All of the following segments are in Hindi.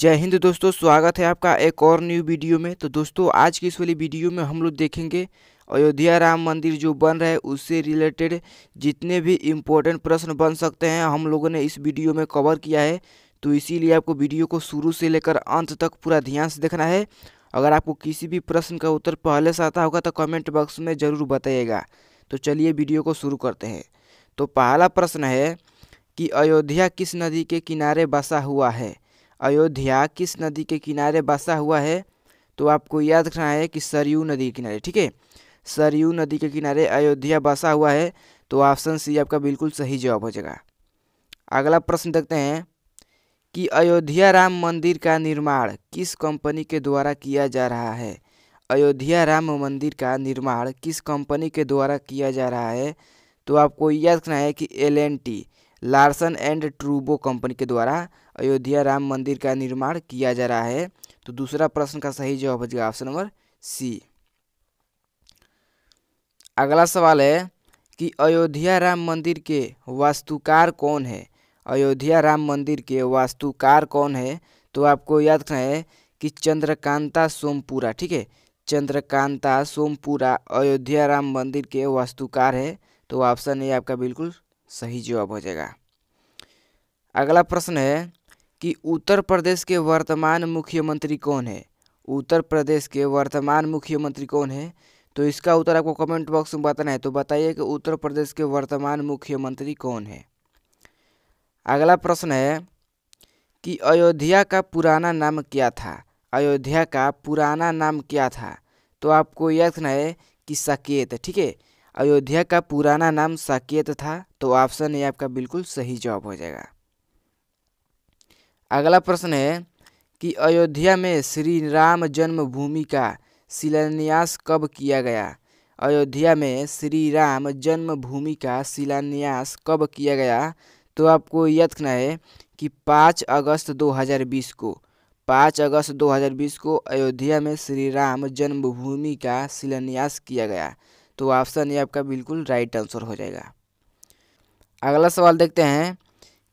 जय हिंद दोस्तों, स्वागत है आपका एक और न्यू वीडियो में। तो दोस्तों, आज की इस वाली वीडियो में हम लोग देखेंगे अयोध्या राम मंदिर जो बन रहा है उससे रिलेटेड जितने भी इम्पोर्टेंट प्रश्न बन सकते हैं हम लोगों ने इस वीडियो में कवर किया है। तो इसीलिए आपको वीडियो को शुरू से लेकर अंत तक पूरा ध्यान से देखना है। अगर आपको किसी भी प्रश्न का उत्तर पहले से आता होगा तो कमेंट बॉक्स में ज़रूर बताइएगा। तो चलिए वीडियो को शुरू करते हैं। तो पहला प्रश्न है कि अयोध्या किस नदी के किनारे बसा हुआ है। अयोध्या किस नदी के किनारे बसा हुआ है? तो आपको याद रखना है कि सरयू नदी के किनारे। ठीक है, सरयू नदी के किनारे अयोध्या बसा हुआ है। तो ऑप्शन सी आपका बिल्कुल सही जवाब हो जाएगा। अगला प्रश्न देखते हैं कि अयोध्या राम मंदिर का निर्माण किस कंपनी के द्वारा किया जा रहा है। अयोध्या राम मंदिर का निर्माण किस कंपनी के द्वारा किया जा रहा है? तो आपको याद रखना है कि L&T लार्सन एंड ट्रूबो कंपनी के द्वारा अयोध्या राम मंदिर का निर्माण किया जा रहा है। तो दूसरा प्रश्न का सही जवाब हो जाएगा ऑप्शन नंबर सी। अगला सवाल है कि अयोध्या राम मंदिर के वास्तुकार कौन है। अयोध्या राम मंदिर के वास्तुकार कौन है? तो आपको याद रखना है कि चंद्रकांता सोमपुरा। ठीक है, चंद्रकांता सोमपुरा अयोध्या राम मंदिर के वास्तुकार है। तो ऑप्शन ए आपका बिल्कुल सही जवाब हो जाएगा। अगला प्रश्न है कि उत्तर प्रदेश के वर्तमान मुख्यमंत्री कौन है। उत्तर प्रदेश के वर्तमान मुख्यमंत्री कौन है? तो इसका उत्तर आपको कमेंट बॉक्स में बताना है। तो बताइए कि उत्तर प्रदेश के वर्तमान मुख्यमंत्री कौन है। अगला प्रश्न है कि अयोध्या का पुराना नाम क्या था। अयोध्या का पुराना नाम क्या था? तो आपको याद रखना है कि साकेत। ठीक है, अयोध्या का पुराना नाम साकेत था। तो ऑप्शन ए आपका बिल्कुल सही जवाब हो जाएगा। अगला प्रश्न है कि अयोध्या में श्री राम जन्मभूमि का शिलान्यास कब किया गया। अयोध्या में श्री राम जन्मभूमि का शिलान्यास कब किया गया? तो आपको याद रखना है कि 5 अगस्त 2020 को 5 अगस्त 2020 को अयोध्या में श्री राम जन्मभूमि का शिलान्यास किया गया। तो ऑप्शन ए आपका बिल्कुल राइट आंसर हो जाएगा। अगला सवाल देखते हैं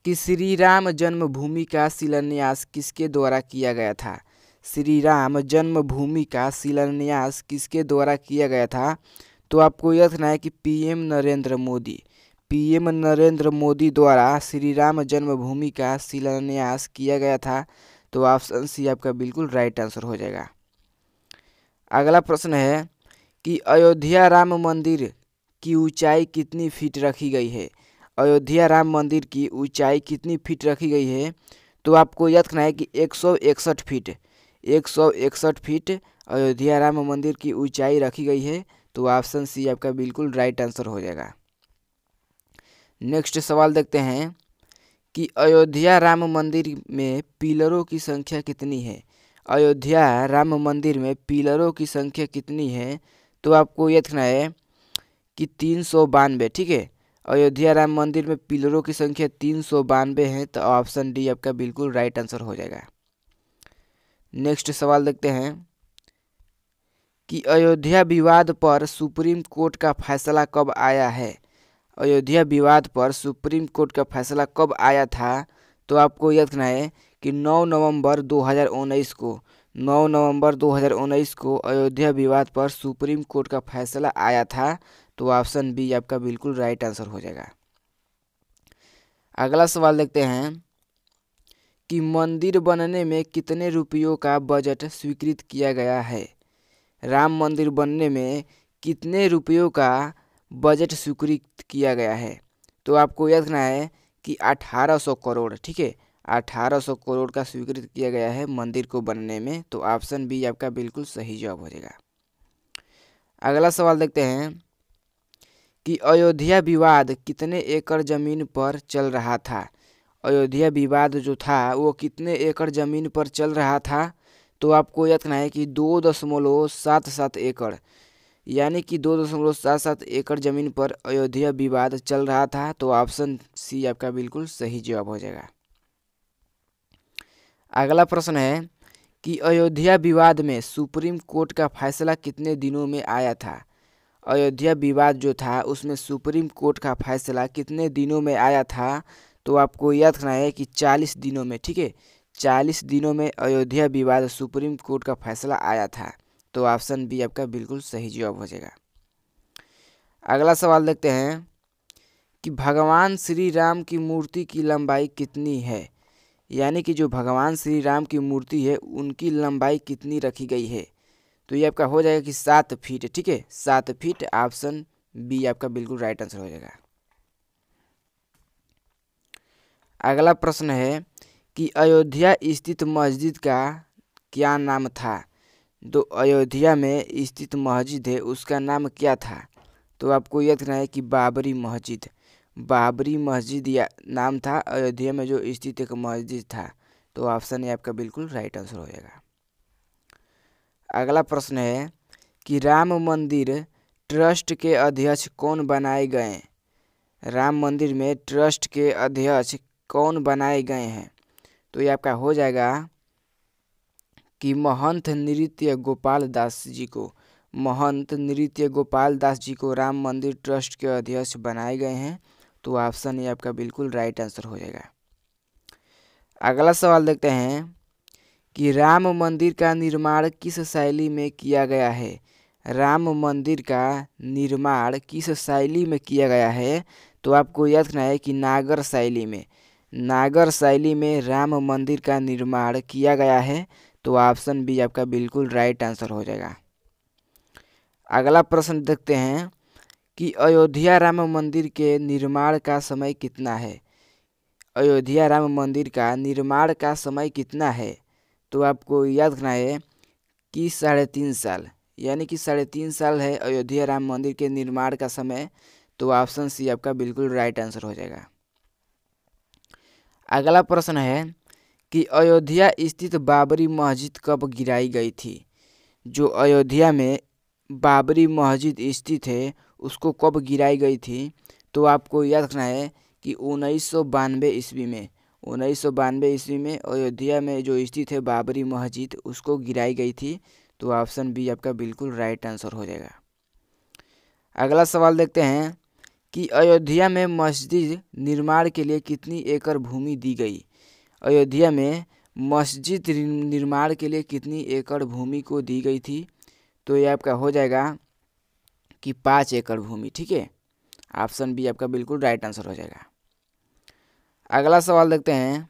कि श्री राम जन्मभूमि का शिलान्यास किसके द्वारा किया गया था। श्री राम जन्मभूमि का शिलान्यास किसके द्वारा किया गया था? तो आपको यह रखना है कि पीएम नरेंद्र मोदी द्वारा श्री राम जन्मभूमि का शिलान्यास किया गया था। तो ऑप्शन सी आपका बिल्कुल राइट आंसर हो जाएगा। अगला प्रश्न है कि अयोध्या राम मंदिर की ऊंचाई कितनी फीट रखी गई है। अयोध्या राम मंदिर की ऊंचाई कितनी फीट रखी गई है? तो आपको याद रखना है कि 161 फीट 161 फीट अयोध्या राम मंदिर की ऊंचाई रखी गई है। तो ऑप्शन सी आपका बिल्कुल राइट आंसर हो जाएगा। नेक्स्ट सवाल देखते हैं कि अयोध्या राम मंदिर में पिलरों की संख्या कितनी है। अयोध्या राम मंदिर में पिलरों की संख्या कितनी है? तो आपको याद रखना है कि 392। ठीक है, अयोध्या राम मंदिर में पिलरों की संख्या 392 है। तो ऑप्शन डी आपका बिल्कुल राइट आंसर हो जाएगा। नेक्स्ट सवाल देखते हैं कि अयोध्या विवाद पर सुप्रीम कोर्ट का फैसला कब आया है। अयोध्या विवाद पर सुप्रीम कोर्ट का फैसला कब आया था? तो आपको याद रखना है कि 9 नवंबर 2019 को अयोध्या विवाद पर सुप्रीम कोर्ट का फैसला आया था। तो ऑप्शन बी आपका बिल्कुल राइट आंसर हो जाएगा। अगला सवाल देखते हैं कि मंदिर बनने में कितने रुपयों का बजट स्वीकृत किया गया है। राम मंदिर बनने में कितने रुपयों का बजट स्वीकृत किया गया है? तो आपको याद रखना है कि 1800 करोड़। ठीक है, 1800 करोड़ का स्वीकृत किया गया है मंदिर को बनने में। तो ऑप्शन बी आपका बिल्कुल सही जवाब हो जाएगा। अगला सवाल देखते हैं कि अयोध्या विवाद कितने एकड़ जमीन पर चल रहा था। अयोध्या विवाद जो था वो कितने एकड़ जमीन पर चल रहा था? तो आपको याद रखना है कि 2.77 एकड़, यानी कि 2.77 एकड़ जमीन पर अयोध्या विवाद चल रहा था। तो ऑप्शन सी आपका बिल्कुल सही जवाब हो जाएगा। अगला प्रश्न है कि अयोध्या विवाद में सुप्रीम कोर्ट का फैसला कितने दिनों में आया था। अयोध्या विवाद जो था उसमें सुप्रीम कोर्ट का फैसला कितने दिनों में आया था? तो आपको याद रखना है कि 40 दिनों में। ठीक है, 40 दिनों में अयोध्या विवाद सुप्रीम कोर्ट का फैसला आया था। तो ऑप्शन बी आपका बिल्कुल सही जवाब हो जाएगा। अगला सवाल देखते हैं कि भगवान श्री राम की मूर्ति की लंबाई कितनी है। यानी कि जो भगवान श्री राम की मूर्ति है उनकी लंबाई कितनी रखी गई है। तो ये आपका हो जाएगा कि 7 फीट। ठीक है, 7 फीट। ऑप्शन बी आपका बिल्कुल राइट आंसर हो जाएगा। अगला प्रश्न है कि अयोध्या स्थित मस्जिद का क्या नाम था। जो अयोध्या में स्थित मस्जिद है उसका नाम क्या था। तो आपको याद रखना है कि बाबरी मस्जिद। बाबरी मस्जिद या नाम था अयोध्या में जो स्थित एक मस्जिद था। तो ऑप्शन ए आपका बिल्कुल राइट आंसर हो जाएगा। अगला प्रश्न है कि राम मंदिर ट्रस्ट के अध्यक्ष कौन बनाए गए। राम मंदिर में ट्रस्ट के अध्यक्ष कौन बनाए गए हैं। तो ये आपका हो जाएगा कि महंत नृत्य गोपाल दास जी को। महंत नृत्य गोपाल दास जी को राम मंदिर ट्रस्ट के अध्यक्ष बनाए गए हैं। तो ऑप्शन ये आपका बिल्कुल राइट आंसर हो जाएगा। अगला सवाल देखते हैं कि राम मंदिर का निर्माण किस शैली में किया गया है। राम मंदिर का निर्माण किस शैली में किया गया है। तो आपको याद रखना है कि नागर शैली में। नागर शैली में राम मंदिर का निर्माण किया गया है। तो ऑप्शन बी आपका बिल्कुल राइट आंसर हो जाएगा। अगला प्रश्न देखते हैं कि अयोध्या राम मंदिर के निर्माण का समय कितना है। अयोध्या राम मंदिर का निर्माण का समय कितना है। तो आपको याद रखना है कि 3.5 साल। यानी कि 3.5 साल है अयोध्या राम मंदिर के निर्माण का समय। तो ऑप्शन सी आपका बिल्कुल राइट आंसर हो जाएगा। अगला प्रश्न है कि अयोध्या स्थित बाबरी मस्जिद कब गिराई गई थी। जो अयोध्या में बाबरी मस्जिद स्थित है उसको कब गिराई गई थी। तो आपको याद रखना है कि 1992 ईस्वी में। 1992 ईस्वी में अयोध्या में जो स्थित है बाबरी मस्जिद उसको गिराई गई थी। तो ऑप्शन बी आपका बिल्कुल राइट आंसर हो जाएगा। अगला सवाल देखते हैं कि अयोध्या में मस्जिद निर्माण के लिए कितनी एकड़ भूमि दी गई। अयोध्या में मस्जिद निर्माण के लिए कितनी एकड़ भूमि को दी गई थी। तो ये आपका हो जाएगा कि 5 एकड़ भूमि। ठीक है, ऑप्शन बी आपका बिल्कुल राइट आंसर हो जाएगा। अगला सवाल देखते हैं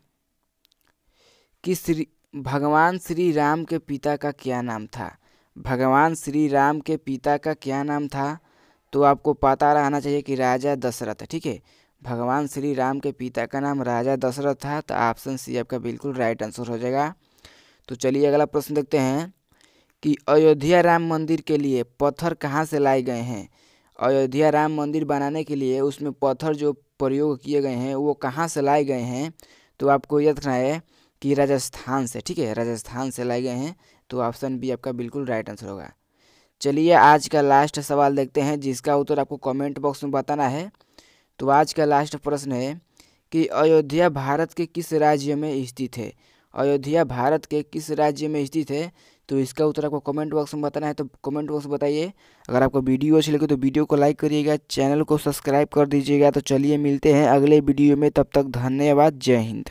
कि भगवान श्री राम के पिता का क्या नाम था। भगवान श्री राम के पिता का क्या नाम था। तो आपको पता रहना चाहिए कि राजा दशरथ। ठीक है, भगवान श्री राम के पिता का नाम राजा दशरथ था। तो ऑप्शन सी आपका बिल्कुल राइट आंसर हो जाएगा। तो चलिए अगला प्रश्न देखते हैं कि अयोध्या राम मंदिर के लिए पत्थर कहाँ से लाए गए हैं। अयोध्या राम मंदिर बनाने के लिए उसमें पत्थर जो प्रयोग किए गए हैं वो कहाँ से लाए गए हैं। तो आपको याद रखना है कि राजस्थान से। ठीक है, राजस्थान से लाए गए हैं। तो ऑप्शन बी आपका बिल्कुल राइट आंसर होगा। चलिए आज का लास्ट सवाल देखते हैं जिसका उत्तर आपको कमेंट बॉक्स में बताना है। तो आज का लास्ट प्रश्न है कि अयोध्या भारत के किस राज्य में स्थित है। अयोध्या भारत के किस राज्य में स्थित है। तो इसका उत्तर आपको कमेंट बॉक्स में बताना है। तो कमेंट बॉक्स में बताइए। अगर आपको वीडियो अच्छी लगे तो वीडियो को लाइक करिएगा, चैनल को सब्सक्राइब कर दीजिएगा। तो चलिए मिलते हैं अगले वीडियो में, तब तक धन्यवाद, जय हिंद।